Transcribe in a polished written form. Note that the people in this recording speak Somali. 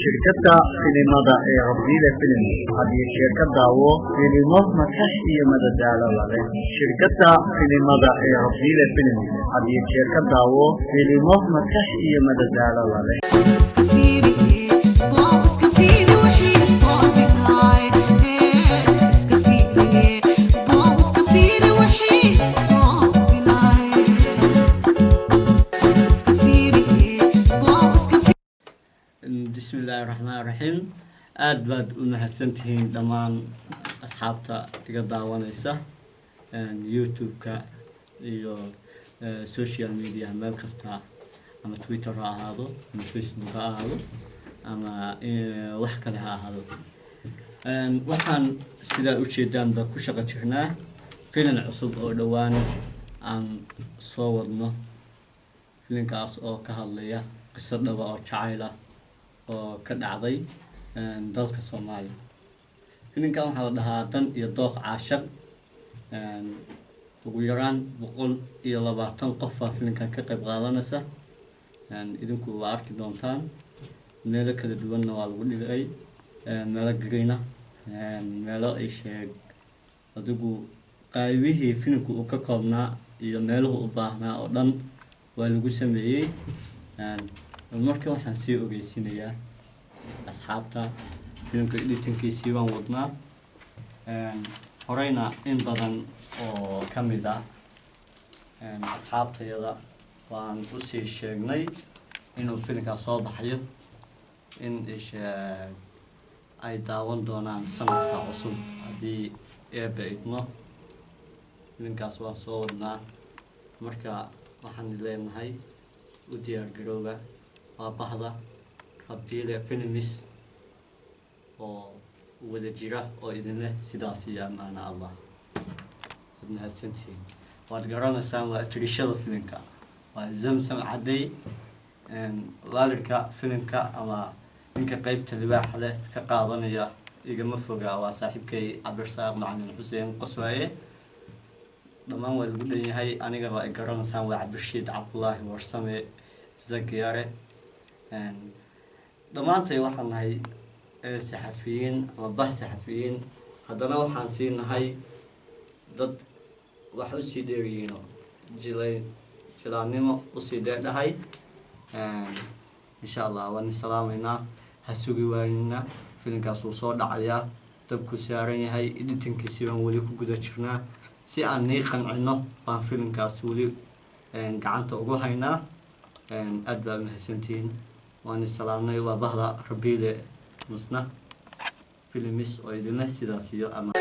شركة فيلمada ee Rabdile Film hadii shirkadda oo fiilimo maskaxiya madadaalo leh shirkadda filimada ee Rabdile Film hadii shirkadda oo fiilimo maskaxiya madadaalo leh بسم الله الرحمن الرحيم أدبد ومحسنتين دمان أصحابتا تقدر ونيسة يوتيوب كا iyo social media meel kasta ama Twitter ha ahaado ama Facebook ha ahaado ama wax kale ha ahaado waxaan sida u jeedaan ba ku shaqo jirnaa filim cusub oo dhawaan aan soo wadno filimkaas oo ka hadlaya qisad dhab oo jacayl ah oo ka dhacday dalka Soomaaliya filimkan waxa la dhahaa dan iyo dooq caashaq ugu yaraan 120 qof baa filimkan ka qayb qaadanaysa idinku waa arki doontaan meelo kala duwanna waa lagu dhigay meelo green ah meelo ay sheeg adigu qaybihii filimku uu ka koobnaa iyo meeluhu u baahnaa oo dhan waa lagu sameeyay markii waxaan sii ogeysinayaa asxaabta filimka editingkiisii waan wadnaa horeyna in badan oo kamid ah asxaabtayada waan u sii sheegnay inuu filimka soo baxayo in ay daawan doonaan sanadka cusub haddii eeba idmo filimkaas waan soo wadnaa marka waxaan leenahay u diyaar garooba bahda Rabdile Films oo wada jira oo idin leh sidaas iyo amaana Allah hadna santiin waad garanaysaa waa tirishada filimka waa Zamzam Caday walaalka filimka ama ninka qaybta libaax leh ka qaadanaya igama fogaa waa saaxiibkay Cabdirsaaq Macalin Xuseen Qoswaaye dhamaan waa lagu dhanyahay aniga waa garanaysaa waa Cabdirshiid Cabdullaahi Warsame Zakiyaare dhamaantay waxaan nahay saxafiyiin ama bah saxafiyiin haddana waxaan siinahay dad wax u sii dheeriyiin jilaanimo u sii dheedhahay insha Allah waan salaameynaa ha sugi waayna filimkaas uu soo dhacayaa dabku saaran yahay editingkiisa waan wali ku guda jirnaa si aan nii qancino baan filimkaas wali gacanta ugu haynaa أدبا محسنتين وأنا السلام عليكم وبهذا ربيله مسنا فيلم مس أيدنا سيداسيو أما